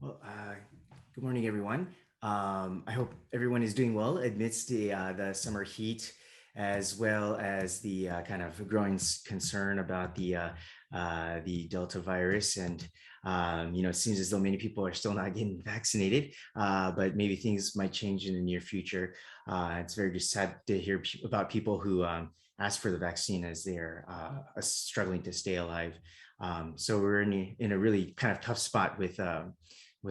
Well, good morning, everyone. I hope everyone is doing well amidst the summer heat, as well as the kind of growing concern about the Delta virus. And it seems as though many people are still not getting vaccinated, but maybe things might change in the near future. It's very just sad to hear about people who ask for the vaccine as they're struggling to stay alive. So we're in a really kind of tough spot with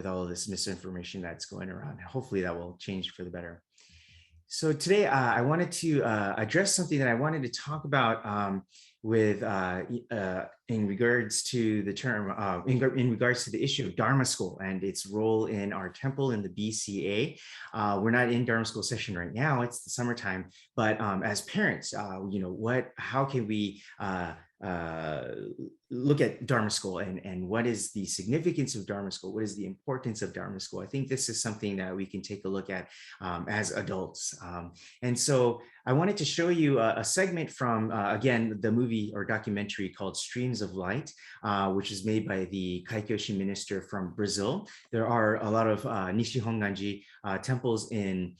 all of this misinformation that's going around. Hopefully that will change for the better. So today I wanted to address something that I wanted to talk about with in regards to the term, in regards to the issue of Dharma school and its role in our temple in the BCA. We're not in Dharma school session right now, it's the summertime, but as parents, how can we look at Dharma school and what is the significance of Dharma school? What is the importance of Dharma school? I think this is something that we can take a look at as adults. And so I wanted to show you a segment from, again, the movie or documentary called Streams of Light, which is made by the Kaikyoshi minister from Brazil. There are a lot of Nishihonganji temples in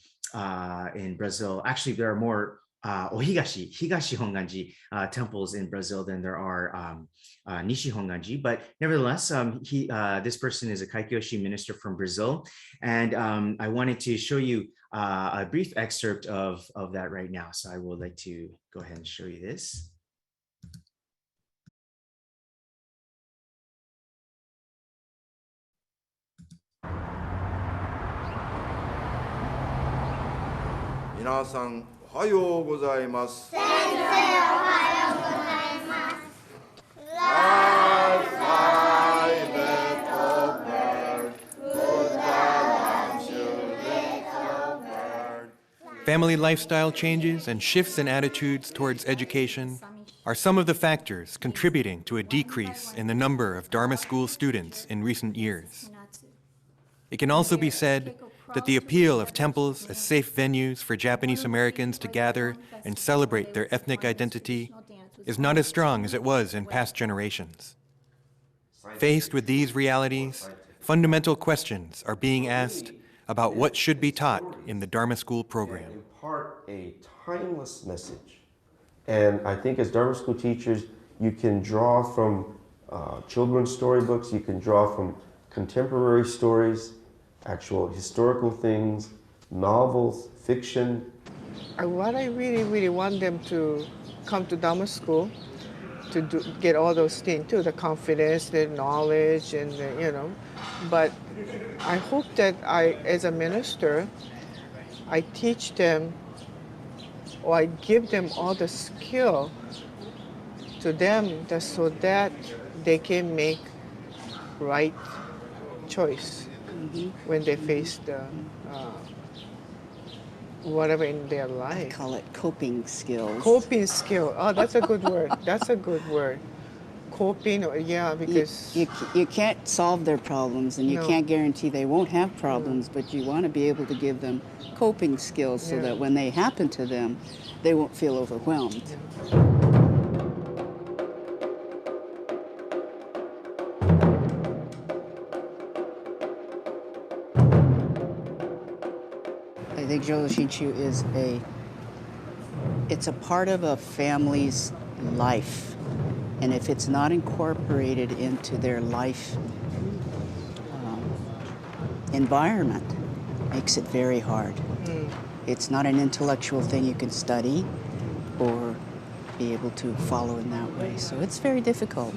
Brazil. Actually, there are more Higashi Honganji temples in Brazil than there are Nishi Honganji, but nevertheless, this person is a Kaikyoshi minister from Brazil, and I wanted to show you a brief excerpt of that right now. So I would like to go ahead and show you this. 皆さんおはようございます。先生おはようございます。Family lifestyle changes and shifts in attitudes towards education are some of the factors contributing to a decrease in the number of Dharma school students in recent years. It can also be said that the appeal of temples as safe venues for Japanese Americans to gather and celebrate their ethnic identity is not as strong as it was in past generations. Faced with these realities, fundamental questions are being asked about what should be taught in the Dharma school program. Impart a timeless message. And I think as Dharma school teachers, you can draw from children's storybooks, you can draw from contemporary stories, actual historical things, novels, fiction. What I really want them to come to Dharma school to get all those things too, the confidence, the knowledge, and but I hope that as a minister, I teach them or I give them all the skill to them so that they can make right choice when they face the whatever in their life. I call it coping skills. Coping skill. Oh, that's a good word. That's a good word. Coping, yeah, because you can't solve their problems, and you can't guarantee they won't have problems, but you want to be able to give them coping skills so that when they happen to them, they won't feel overwhelmed. I think Jodo Shinshu is it's a part of a family's life. And if it's not incorporated into their life environment, it makes it very hard. It's not an intellectual thing you can study or be able to follow in that way. So it's very difficult.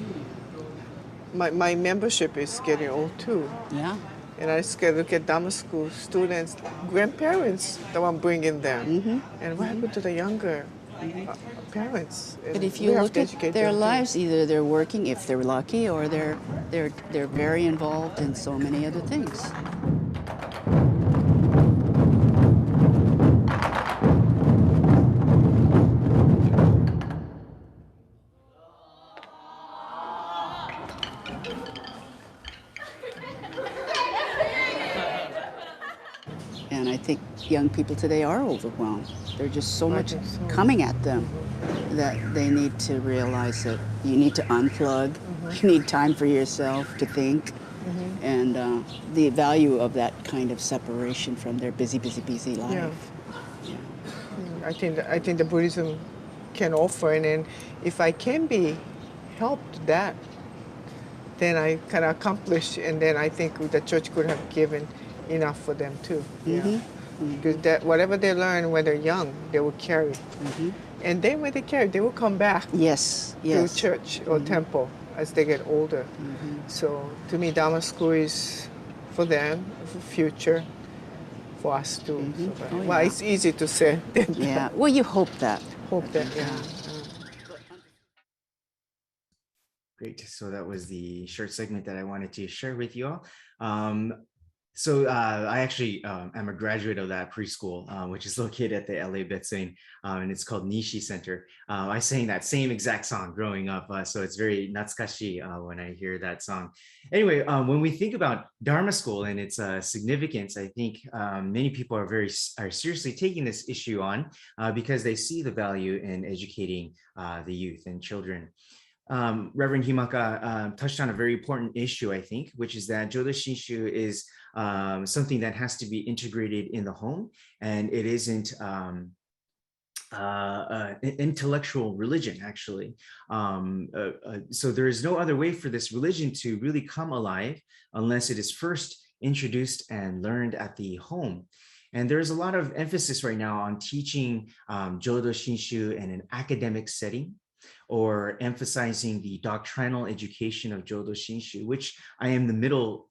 my membership is getting old too. Yeah. And I just look at Dharma school students, grandparents, the one bringing them. And what happened to the younger parents? But if you look at their lives, either they're working, if they're lucky, or they're very involved in so many other things. And I think young people today are overwhelmed. There's just so much coming at them that they need to realize that you need to unplug. You need time for yourself to think and the value of that kind of separation from their busy, busy, busy life. Yeah. Yeah. I think the Buddhism can offer, and then if I can be helped that, then I can accomplish, and then I think the church could have given enough for them too. Yeah. Because that whatever they learn when they're young, they will carry. And then when they carry, they will come back Yes, to yes. church or temple as they get older. So to me, Dharma school is for them, for future, for us too. So, Oh, well, yeah. it's easy to say. Yeah, well, you hope that. Hope that, yeah. Great. So that was the short segment that I wanted to share with you all. I actually am a graduate of that preschool, which is located at the LA Betsane, and it's called Nishi Center. I sang that same exact song growing up, so it's very natsukashi when I hear that song. Anyway, when we think about Dharma school and its significance, I think many people are seriously taking this issue on because they see the value in educating the youth and children. Reverend Himaka touched on a very important issue, I think, which is that Jodo Shinshu is something that has to be integrated in the home, and it isn't intellectual religion, actually. So there is no other way for this religion to really come alive unless it is first introduced and learned at the home. And there's a lot of emphasis right now on teaching Jodo Shinshu in an academic setting, or emphasizing the doctrinal education of Jodo Shinshu, which I am in the middle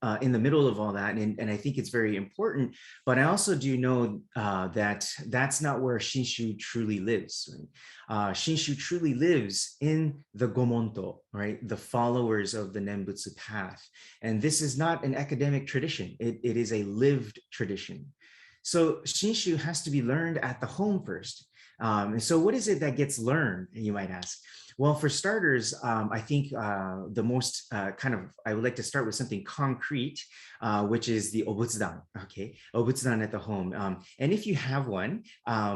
of all that, and I think it's very important. But I also do know that that's not where Shinshu truly lives. Right? Shinshu truly lives in the Gomonto, right? The followers of the Nembutsu path, and this is not an academic tradition; it is a lived tradition. So Shinshu has to be learned at the home first. And so what is it that gets learned, you might ask? Well, for starters, I think the most I would like to start with something concrete, which is the obutsudan, okay? Obutsudan at the home. And if you have one,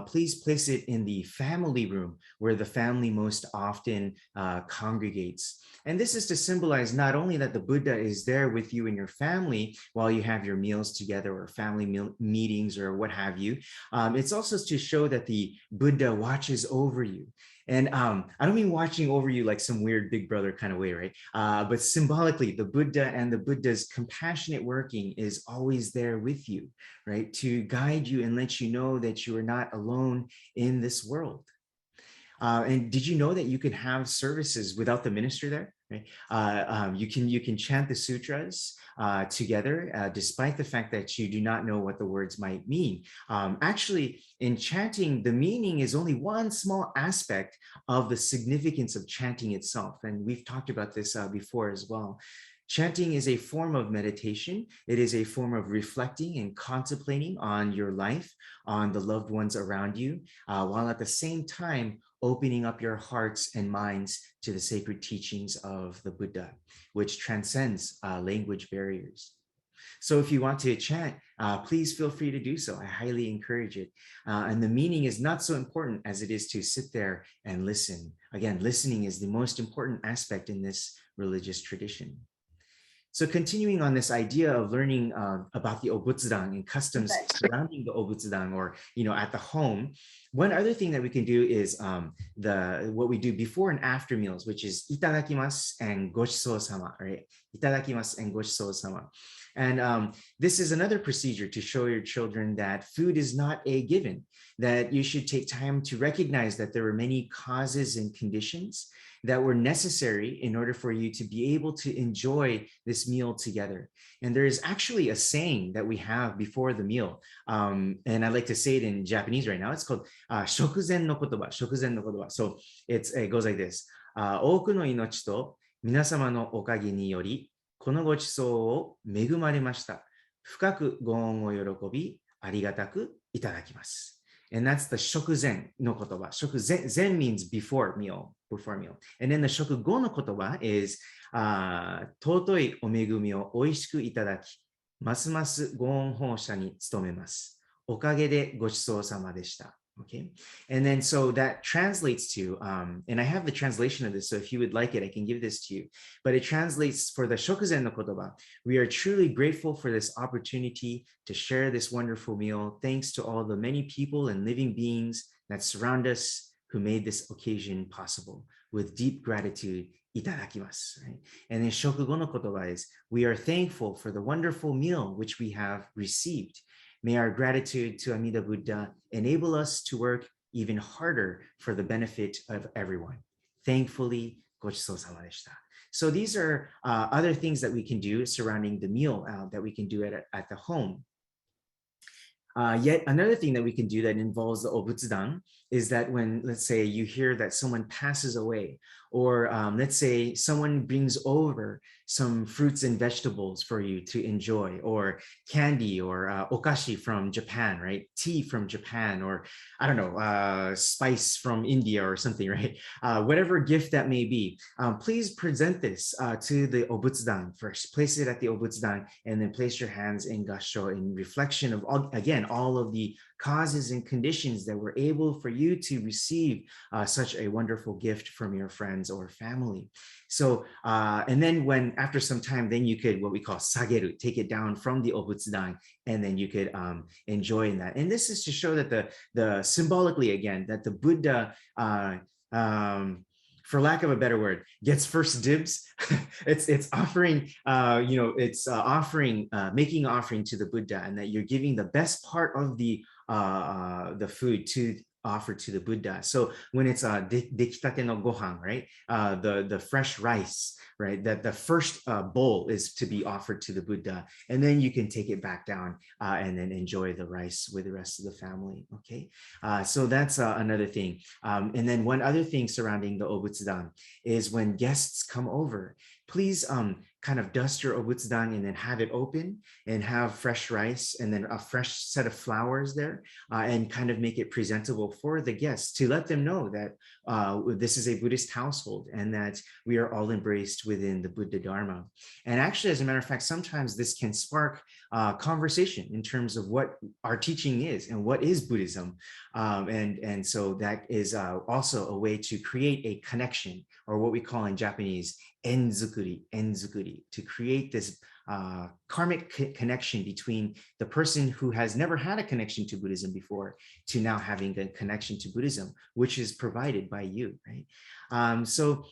please place it in the family room where the family most often congregates. And this is to symbolize not only that the Buddha is there with you and your family while you have your meals together or family meetings or what have you, it's also to show that the Buddha watches over you. And I don't mean watching over you like some weird big brother kind of way, right? But symbolically, the Buddha and the Buddha's compassionate working is always there with you, right? To guide you and let you know that you are not alone in this world. And did you know that you could have services without the minister there? Right? You can chant the sutras together, despite the fact that you do not know what the words might mean. Actually, in chanting, the meaning is only one small aspect of the significance of chanting itself, and we've talked about this before as well. Chanting is a form of meditation. It is a form of reflecting and contemplating on your life, on the loved ones around you, while at the same time opening up your hearts and minds to the sacred teachings of the Buddha, which transcends language barriers. So if you want to chant, please feel free to do so. I highly encourage it. And the meaning is not so important as it is to sit there and listen. Again, listening is the most important aspect in this religious tradition. So continuing on this idea of learning about the obutsudan and customs surrounding the obutsudan, or at the home, one other thing that we can do is what we do before and after meals, which is itadakimasu and gochishou sama, right? Itadakimasu and gochishou sama. And this is another procedure to show your children that food is not a given, that you should take time to recognize that there are many causes and conditions that were necessary in order for you to be able to enjoy this meal together. And there is actually a saying that we have before the meal, and I like to say it in Japanese right now. It's called shokuzen no kotoba, shokuzen no kotoba. So it goes like this: 多くの命と皆様のおかげによりこのごちそうを恵まれました。深くご恩を喜び、ありがたくいただきます。And that's the shokuzen no kotoba. Zen means before meal. And then the shokugo no kotoba is 尊いお恵みをおいしくいただき、ますますご恩報謝に努めます。おかげでごちそうさまでした。Okay. And then so that translates to, and I have the translation of this, so if you would like it, I can give this to you. But it translates for the Shokuzen no Kotoba. We are truly grateful for this opportunity to share this wonderful meal. Thanks to all the many people and living beings that surround us who made this occasion possible. With deep gratitude, itadakimasu. Right? And then Shokugo no Kotoba is, we are thankful for the wonderful meal which we have received. May our gratitude to Amida Buddha enable us to work even harder for the benefit of everyone. Thankfully, gochisousama deshita. So these are other things that we can do surrounding the meal that we can do at the home. Yet another thing that we can do that involves the obutsudan is that when, let's say, you hear that someone passes away, or let's say someone brings over some fruits and vegetables for you to enjoy, or candy, or okashi from Japan, right? Tea from Japan, or I don't know, spice from India or something, right? Whatever gift that may be, please present this to the obutsudan first. Place it at the obutsudan, and then place your hands in gassho in reflection of, again, all of the causes and conditions that were able for you to receive such a wonderful gift from your friends or family. So, and then when, after some time, then you could, what we call sageru, take it down from the obutsudan, and then you could enjoy in that. And this is to show that the symbolically, again, that the Buddha, for lack of a better word, gets first dibs. it's offering, it's offering, making offering to the Buddha, and that you're giving the best part of the food to offer to the Buddha. So when it's dekitate no gohan, right, the fresh rice, right, that the first bowl is to be offered to the Buddha, and then you can take it back down and then enjoy the rice with the rest of the family. Okay, so that's another thing. And then one other thing surrounding the obutsudan is when guests come over, please kind of dust your obutsudan and then have it open and have fresh rice and then a fresh set of flowers there, and kind of make it presentable for the guests to let them know that this is a Buddhist household and that we are all embraced within the Buddha Dharma. And actually, as a matter of fact, sometimes this can spark conversation in terms of what our teaching is and what is Buddhism. And so that is also a way to create a connection, or what we call in Japanese, enzukuri, to create this karmic connection between the person who has never had a connection to Buddhism before to now having a connection to Buddhism, which is provided by you, right? So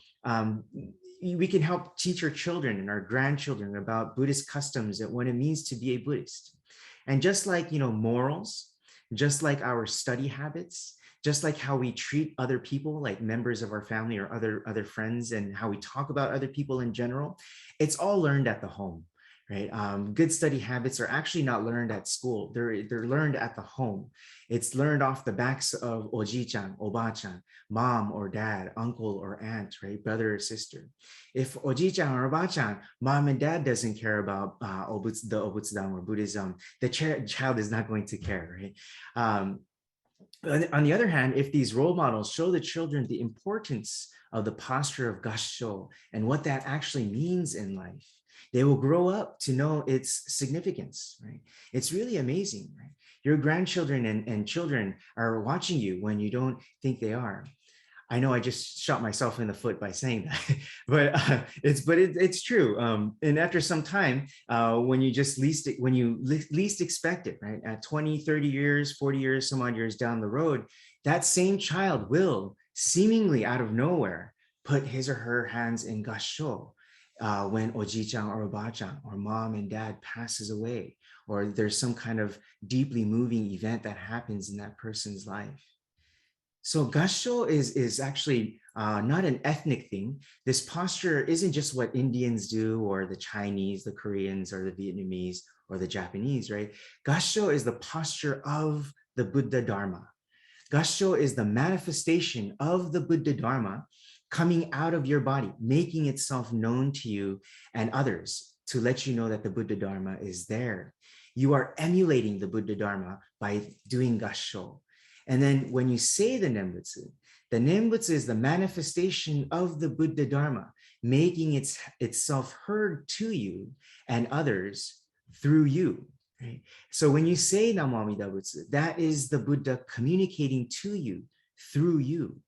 we can help teach our children and our grandchildren about Buddhist customs and what it means to be a Buddhist. And just like, morals, just like our study habits, just like how we treat other people, like members of our family or other friends, and how we talk about other people in general, it's all learned at the home, right? Good study habits are actually not learned at school. They're learned at the home. It's learned off the backs of oji-chan, oba-chan, mom or dad, uncle or aunt, right? Brother or sister. If oji-chan or oba-chan, mom and dad doesn't care about the obutsudan or Buddhism, the child is not going to care, right? On the other hand, if these role models show the children the importance of the posture of gassho and what that actually means in life, they will grow up to know its significance, right? It's really amazing, right? Your grandchildren and children are watching you when you don't think they are. I know I just shot myself in the foot by saying that, but it's true. And after some time, when you least expect it, right? At 20, 30 years, 40 years, some odd years down the road, that same child will seemingly out of nowhere put his or her hands in gassho when oji-chan or oba-chan or mom and dad passes away, or there's some kind of deeply moving event that happens in that person's life. So gassho is actually not an ethnic thing. This posture isn't just what Indians do, or the Chinese, the Koreans, or the Vietnamese, or the Japanese, right? Gassho is the posture of the Buddha Dharma. Gassho is the manifestation of the Buddha Dharma coming out of your body, making itself known to you and others to let you know that the Buddha Dharma is there. You are emulating the Buddha Dharma by doing gassho. And then when you say the Nembutsu is the manifestation of the Buddha Dharma, making itself heard to you and others through you. Right? So when you say Namo Amida Butsu, that is the Buddha communicating to you through you.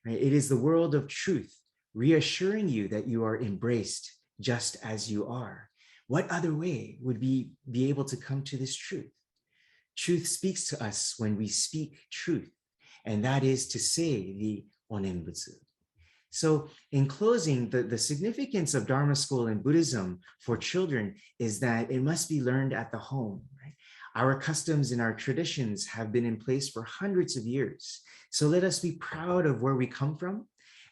Right? It is the world of truth reassuring you that you are embraced just as you are. What other way would we be able to come to this truth? Truth speaks to us when we speak truth, and that is to say the Onenbutsu. So in closing, the significance of Dharma school in Buddhism for children is that it must be learned at the home. Right? Our customs and our traditions have been in place for hundreds of years. So let us be proud of where we come from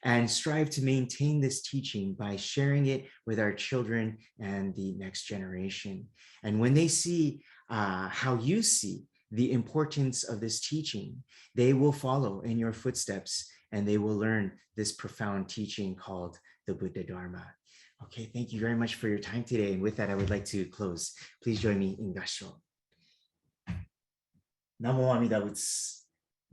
and strive to maintain this teaching by sharing it with our children and the next generation. And when they see how you see the importance of this teaching, they will follow in your footsteps and they will learn this profound teaching called the Buddha Dharma. Okay, thank you very much for your time today. And with that, I would like to close. Please join me in Gassho. Namo Amida Butsu.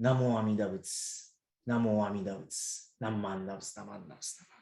Namo Amida Butsu. Namo Amida Butsu. Namman Navs, Namman Navs, Namman.